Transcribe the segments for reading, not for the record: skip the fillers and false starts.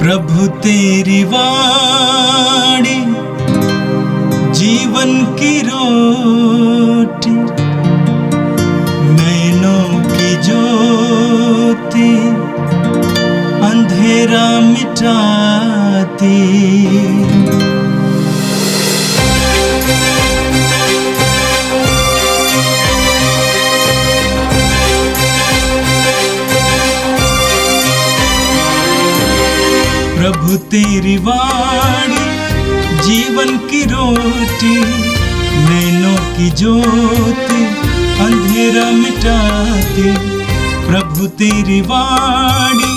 प्रभु तेरी वाणी जीवन की रोटी, नैनों की ज्योति अंधेरा मिटाती। प्रभु तेरी वाणी जीवन की रोटी, नैनों की ज्योति अंधेरा मिटाती। प्रभु तेरी वाणी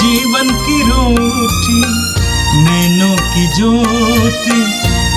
जीवन की रोटी, नैनों की ज्योति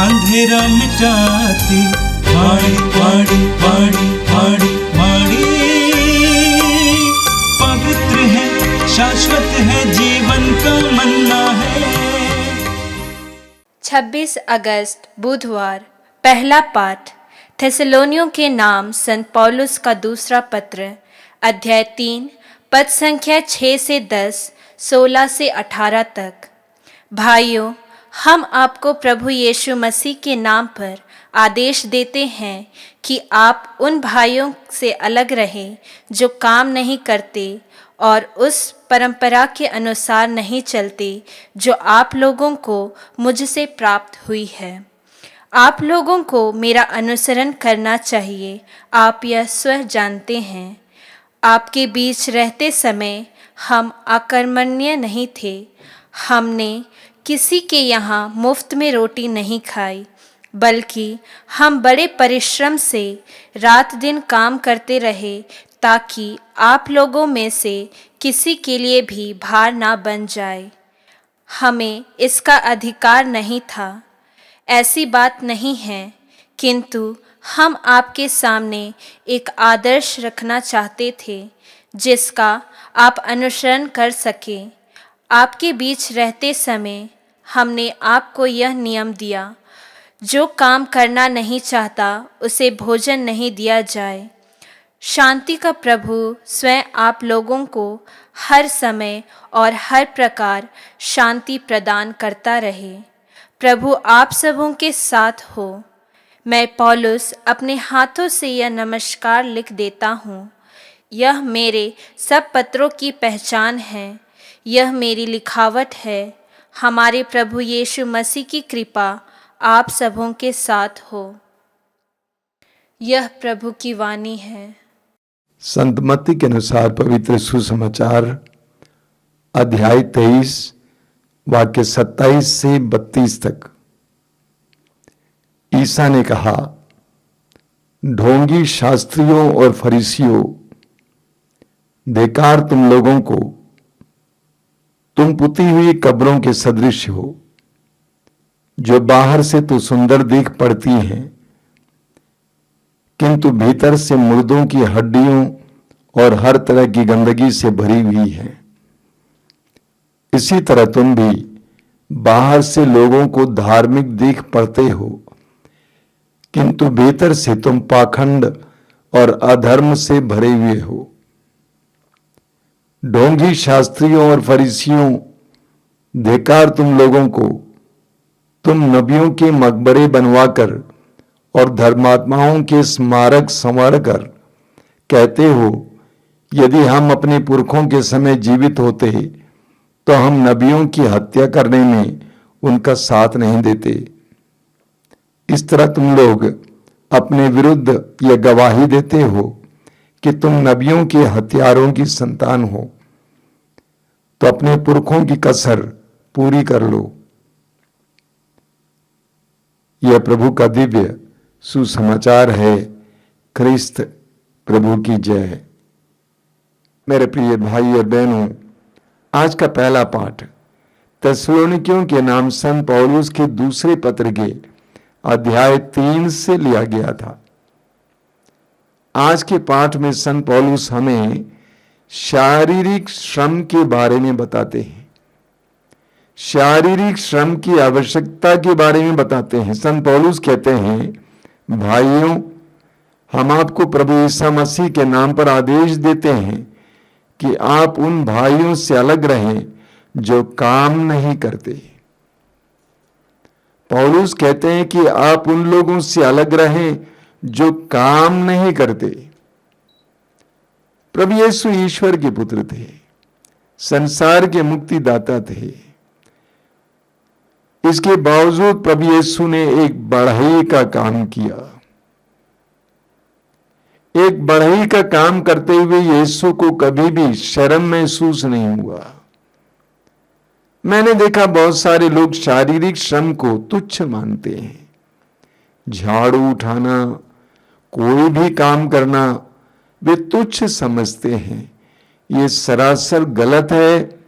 अंधेरा मिटाती। वाणी वाणी वाणी वाणी वाणी पवित्र है, शाश्वत है, जीवन का मन्ना है। 26 अगस्त बुधवार। पहला पाठ थेसलोनियों के नाम संत पौलुस का दूसरा पत्र, अध्याय 3, पद संख्या 6 से 10, 16 से 18 तक। भाइयों, हम आपको प्रभु यीशु मसीह के नाम पर आदेश देते हैं कि आप उन भाइयों से अलग रहें जो काम नहीं करते और उस परंपरा के अनुसार नहीं चलते जो आप लोगों को मुझसे प्राप्त हुई है। आप लोगों को मेरा अनुसरण करना चाहिए। आप यह स्वयं जानते हैं। आपके बीच रहते समय हम अकर्मण्य नहीं थे। हमने किसी के यहाँ मुफ्त में रोटी नहीं खाई, बल्कि हम बड़े परिश्रम से रात दिन काम करते रहे ताकि आप लोगों में से किसी के लिए भी भार ना बन जाए। हमें इसका अधिकार नहीं था, ऐसी बात नहीं है, किंतु हम आपके सामने एक आदर्श रखना चाहते थे जिसका आप अनुसरण कर सकें। आपके बीच रहते समय हमने आपको यह नियम दिया, जो काम करना नहीं चाहता उसे भोजन नहीं दिया जाए। शांति का प्रभु स्वयं आप लोगों को हर समय और हर प्रकार शांति प्रदान करता रहे। प्रभु आप सबों के साथ हो। मैं पौलुस अपने हाथों से यह नमस्कार लिख देता हूँ। यह मेरे सब पत्रों की पहचान है। यह मेरी लिखावट है। हमारे प्रभु यीशु मसीह की कृपा आप सबों के साथ हो। यह प्रभु की वाणी है। संत मत्ती के अनुसार पवित्र सुसमाचार अध्याय 23 वाक्य 27 से 32 तक। ईसा ने कहा, ढोंगी शास्त्रियों और फरीसियों, धिक्कार तुम लोगों को, तुम पुती हुई कब्रों के सदृश हो, जो बाहर से तो सुंदर दिख पड़ती हैं, किंतु भीतर से मुर्दों की हड्डियों और हर तरह की गंदगी से भरी हुई है। इसी तरह तुम भी बाहर से लोगों को धार्मिक दिख पड़ते हो, किंतु भीतर से तुम पाखंड और अधर्म से भरे हुए हो। ढोंगी शास्त्रियों और फरीसियों, धिक्कार तुम लोगों को, तुम नबियों के मकबरे बनवाकर और धर्मात्माओं के स्मारक संवार कर कहते हो, यदि हम अपने पुरखों के समय जीवित होते तो हम नबियों की हत्या करने में उनका साथ नहीं देते। इस तरह तुम लोग अपने विरुद्ध यह गवाही देते हो कि तुम नबियों के हत्यारों की संतान हो, तो अपने पुरखों की कसर पूरी कर लो। यह प्रभु का दिव्य सुसमाचार है। क्रिस्त प्रभु की जय। मेरे प्रिय भाई और बहनों, आज का पहला पाठ थिस्सलुनीकियों के नाम संत पौलुस के दूसरे पत्र के अध्याय 3 से लिया गया था। आज के पाठ में संत पौलुस हमें शारीरिक श्रम के बारे में बताते हैं। शारीरिक श्रम की आवश्यकता के बारे में बताते हैं। संत पौलुस कहते हैं, भाइयों, हम आपको प्रभु यीशु मसीह के नाम पर आदेश देते हैं कि आप उन भाइयों से अलग रहें जो काम नहीं करते। पौलुस कहते हैं कि आप उन लोगों से अलग रहें जो काम नहीं करते। प्रभु यीशु ईश्वर के पुत्र थे, संसार के मुक्तिदाता थे। इसके बावजूद प्रभु यीशु ने एक बढ़ई का काम किया। एक बढ़ई का काम करते हुए यीशु को कभी भी शर्म महसूस नहीं हुआ। मैंने देखा बहुत सारे लोग शारीरिक श्रम को तुच्छ मानते हैं। झाड़ू उठाना, कोई भी काम करना वे तुच्छ समझते हैं। ये सरासर गलत है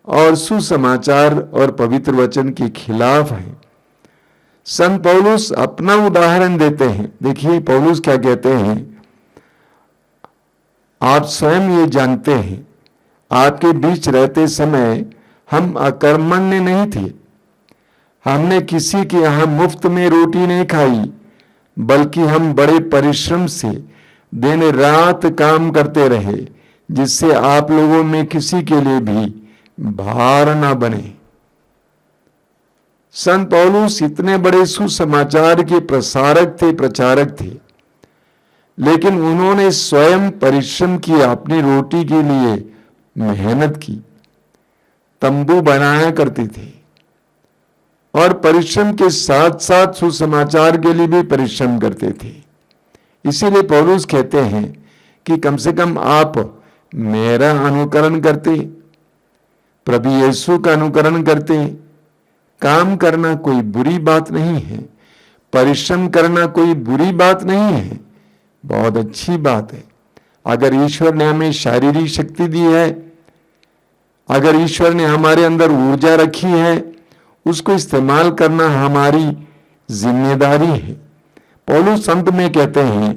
और सुसमाचार और पवित्र वचन के खिलाफ है। संत पौलुस अपना उदाहरण देते हैं। देखिए पौलुस क्या कहते हैं, आप स्वयं ये जानते हैं, आपके बीच रहते समय हम अकर्मण्य नहीं थे। हमने किसी के यहां मुफ्त में रोटी नहीं खाई, बल्कि हम बड़े परिश्रम से दिन रात काम करते रहे, जिससे आप लोगों में किसी के लिए भी भार ना बने। संत पौलुस इतने बड़े सुसमाचार के प्रसारक थे, प्रचारक थे, लेकिन उन्होंने स्वयं परिश्रम किया, अपनी रोटी के लिए मेहनत की, तंबू बनाया करते थे और परिश्रम के साथ साथ सुसमाचार के लिए भी परिश्रम करते थे। इसीलिए पौलुस कहते हैं कि कम से कम आप मेरा अनुकरण करते, प्रभु यीशु का अनुकरण करते। काम करना कोई बुरी बात नहीं है, परिश्रम करना कोई बुरी बात नहीं है, बहुत अच्छी बात है। अगर ईश्वर ने हमें शारीरिक शक्ति दी है, अगर ईश्वर ने हमारे अंदर ऊर्जा रखी है, उसको इस्तेमाल करना हमारी जिम्मेदारी है। पौलुस संत में कहते हैं,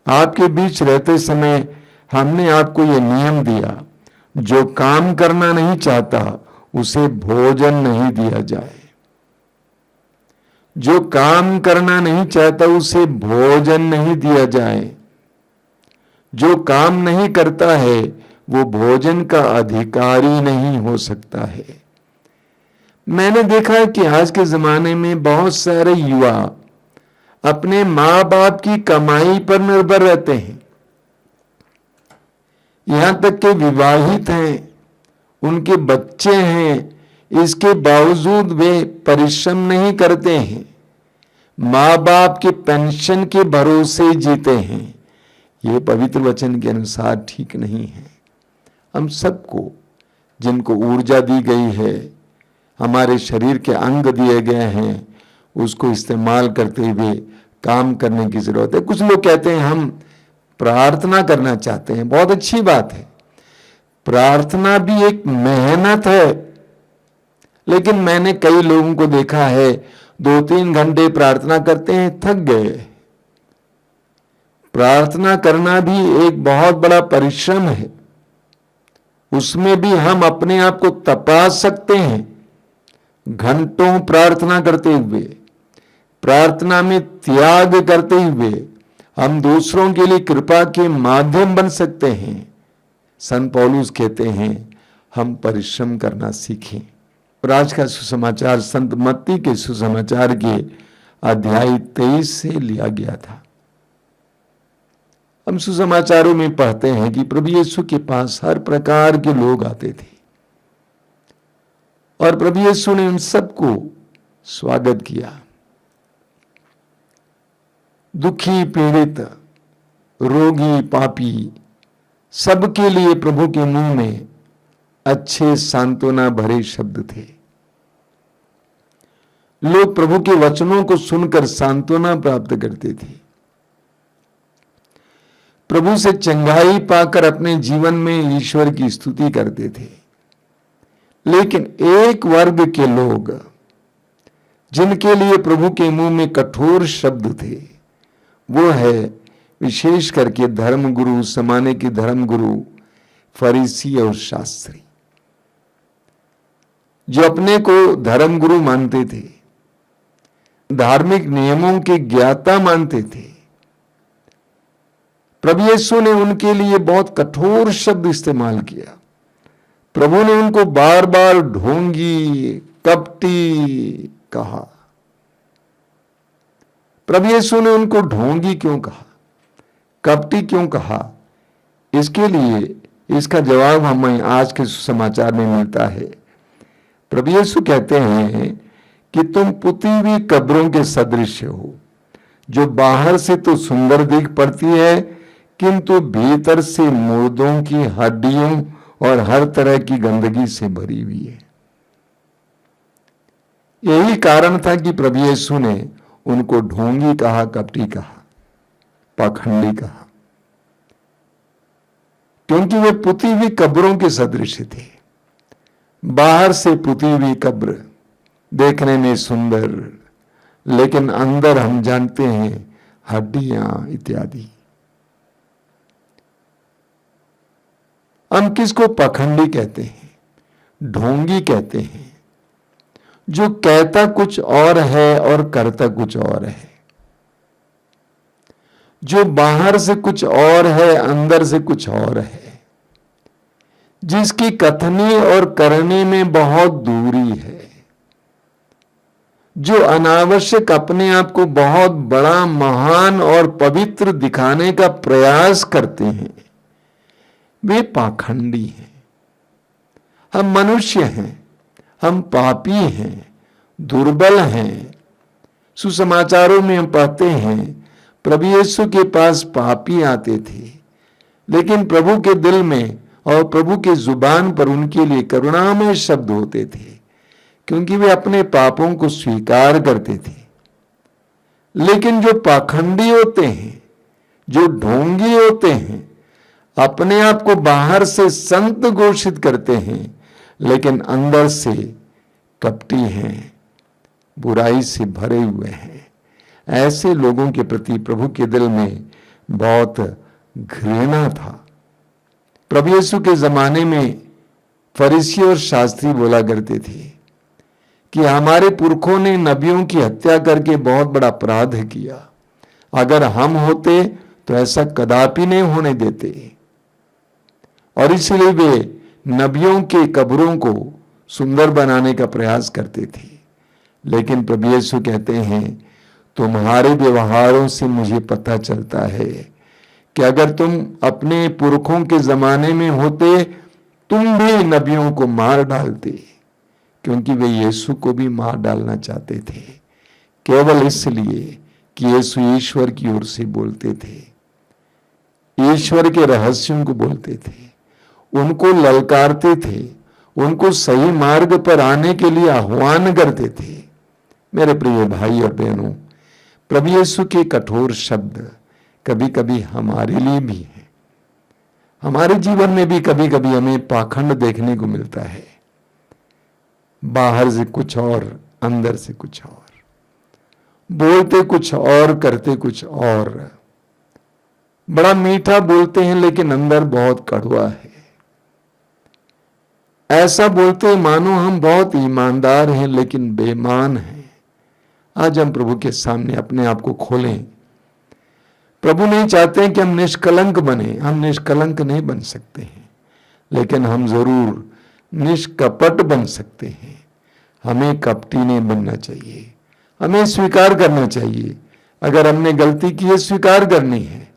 आपके बीच रहते समय हमने आपको यह नियम दिया, जो काम करना नहीं चाहता उसे भोजन नहीं दिया जाए। जो काम करना नहीं चाहता उसे भोजन नहीं दिया जाए। जो काम नहीं करता है वो भोजन का अधिकारी नहीं हो सकता है। मैंने देखा है कि आज के जमाने में बहुत सारे युवा अपने मां बाप की कमाई पर निर्भर रहते हैं। यहां तक कि विवाहित हैं, उनके बच्चे हैं, इसके बावजूद वे परिश्रम नहीं करते हैं, मां बाप के पेंशन के भरोसे जीते हैं। ये पवित्र वचन के अनुसार ठीक नहीं है। हम सबको, जिनको ऊर्जा दी गई है, हमारे शरीर के अंग दिए गए हैं, उसको इस्तेमाल करते हुए काम करने की जरूरत है। कुछ लोग कहते हैं हम प्रार्थना करना चाहते हैं, बहुत अच्छी बात है। प्रार्थना भी एक मेहनत है, लेकिन मैंने कई लोगों को देखा है 2-3 घंटे प्रार्थना करते हैं, थक गए। प्रार्थना करना भी एक बहुत बड़ा परिश्रम है। उसमें भी हम अपने आप को तपा सकते हैं। घंटों प्रार्थना करते हुए, प्रार्थना में त्याग करते हुए हम दूसरों के लिए कृपा के माध्यम बन सकते हैं। संत पौलुस कहते हैं हम परिश्रम करना सीखें। और आज का सुसमाचार संत मत्ती के सुसमाचार के अध्याय 23 से लिया गया था। हम सुसमाचारों में पढ़ते हैं कि प्रभु यीशु के पास हर प्रकार के लोग आते थे और प्रभु यीशु ने उन सबको स्वागत किया। दुखी, पीड़ित, रोगी, पापी, सबके लिए प्रभु के मुंह में अच्छे सांत्वना भरे शब्द थे। लोग प्रभु के वचनों को सुनकर सांत्वना प्राप्त करते थे। प्रभु से चंगाई पाकर अपने जीवन में ईश्वर की स्तुति करते थे। लेकिन एक वर्ग के लोग, जिनके लिए प्रभु के मुंह में कठोर शब्द थे, वो है विशेष करके धर्मगुरु, उस जमाने के धर्मगुरु, फरीसी और शास्त्री, जो अपने को धर्मगुरु मानते थे, धार्मिक नियमों के ज्ञाता मानते थे। प्रभु यीशु ने उनके लिए बहुत कठोर शब्द इस्तेमाल किया। प्रभु ने उनको बार बार ढोंगी, कपटी कहा। प्रभु यीशु ने उनको ढोंगी क्यों कहा, कपटी क्यों कहा? इसके लिए इसका जवाब हमें आज के सुसमाचार में मिलता है। प्रभु यीशु कहते हैं कि तुम पुती हुई कब्रों के सदृश हो, जो बाहर से तो सुंदर दिख पड़ती है, किंतु भीतर से मुर्दों की हड्डियों और हर तरह की गंदगी से भरी हुई है। यही कारण था कि प्रभु यीशु ने उनको ढोंगी कहा, कपटी कहा, पाखंडी कहा, क्योंकि वे पुती हुई कब्रों के सदृश थे। बाहर से पुती हुई कब्र देखने में सुंदर, लेकिन अंदर हम जानते हैं हड्डियां इत्यादि। हम किसको पाखंडी कहते हैं, ढोंगी कहते हैं, जो कहता कुछ और है और करता कुछ और है, जो बाहर से कुछ और है, अंदर से कुछ और है, जिसकी कथनी और करनी में बहुत दूरी है, जो अनावश्यक अपने आप को बहुत बड़ा, महान और पवित्र दिखाने का प्रयास करते हैं, वे पाखंडी हैं। हम मनुष्य हैं, हम पापी हैं, दुर्बल हैं। सुसमाचारों में हम पढ़ते हैं प्रभु यीशु के पास पापी आते थे, लेकिन प्रभु के दिल में और प्रभु के जुबान पर उनके लिए करुणामय शब्द होते थे, क्योंकि वे अपने पापों को स्वीकार करते थे। लेकिन जो पाखंडी होते हैं, जो ढोंगी होते हैं, अपने आप को बाहर से संत घोषित करते हैं, लेकिन अंदर से कपटी हैं, बुराई से भरे हुए हैं। ऐसे लोगों के प्रति प्रभु के दिल में बहुत घृणा था। प्रभु यीशु के जमाने में फरीसी और शास्त्री बोला करते थे कि हमारे पुरखों ने नबियों की हत्या करके बहुत बड़ा अपराध किया, अगर हम होते तो ऐसा कदापि नहीं होने देते। और इसलिए वे नबियों के कब्रों को सुंदर बनाने का प्रयास करते थे। लेकिन प्रभु यीशु कहते हैं, तुम्हारे व्यवहारों से मुझे पता चलता है कि अगर तुम अपने पुरखों के जमाने में होते, तुम भी नबियों को मार डालते, क्योंकि वे यीशु को भी मार डालना चाहते थे, केवल इसलिए कि यीशु ईश्वर की ओर से बोलते थे, ईश्वर के रहस्यों को बोलते थे, उनको ललकारते थे, उनको सही मार्ग पर आने के लिए आह्वान करते थे। मेरे प्रिय भाई और बहनों, प्रभु यीशु के कठोर शब्द कभी कभी हमारे लिए भी है। हमारे जीवन में भी कभी कभी हमें पाखंड देखने को मिलता है, बाहर से कुछ और, अंदर से कुछ और, बोलते कुछ और, करते कुछ और। बड़ा मीठा बोलते हैं लेकिन अंदर बहुत कड़वा है। ऐसा बोलते मानो हम बहुत ईमानदार हैं लेकिन बेईमान हैं। आज हम प्रभु के सामने अपने आप को खोलें। प्रभु नहीं चाहते हैं कि हम निष्कलंक बने, हम निष्कलंक नहीं बन सकते हैं, लेकिन हम जरूर निष्कपट बन सकते हैं। हमें कपटी नहीं बनना चाहिए, हमें स्वीकार करना चाहिए। अगर हमने गलती की है, स्वीकार करनी है।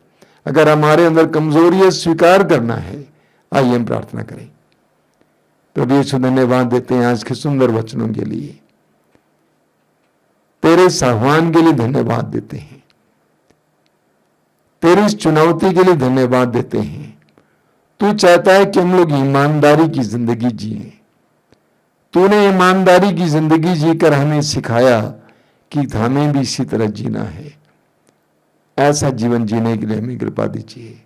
अगर हमारे अंदर कमजोरी है, स्वीकार करना है। आइए हम प्रार्थना करें। प्रभु यीशु धन्यवाद देते हैं आज के सुंदर वचनों के लिए, तेरे इस आह्वान के लिए धन्यवाद देते हैं, तेरी इस चुनौती के लिए धन्यवाद देते हैं। तू चाहता है कि हम लोग ईमानदारी की जिंदगी जिए। तूने ईमानदारी की जिंदगी जीकर हमें सिखाया कि हमें भी इसी तरह जीना है। ऐसा जीवन जीने के लिए हमें कृपा दीजिए।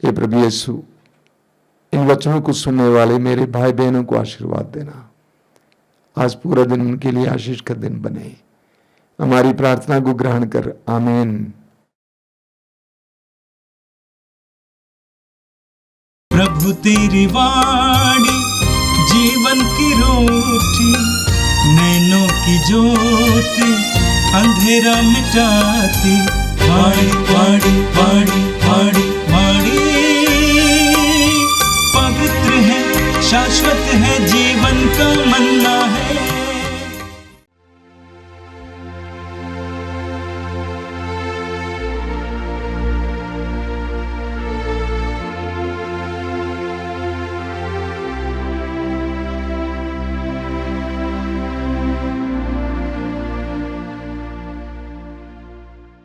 हे प्रभु यीशु, इन वचनों को सुनने वाले मेरे भाई बहनों को आशीर्वाद देना। आज पूरा दिन उनके लिए आशीष का दिन बने। हमारी प्रार्थना को ग्रहण कर, आमीन। प्रभु तेरी वाणी जीवन की रोटी, नैनों की ज्योति अंधेरा मिटाती। वाणी वाणी वाणी वाणी वाणी पवित्र है, शाश्वत है जीवन का मन्ना है।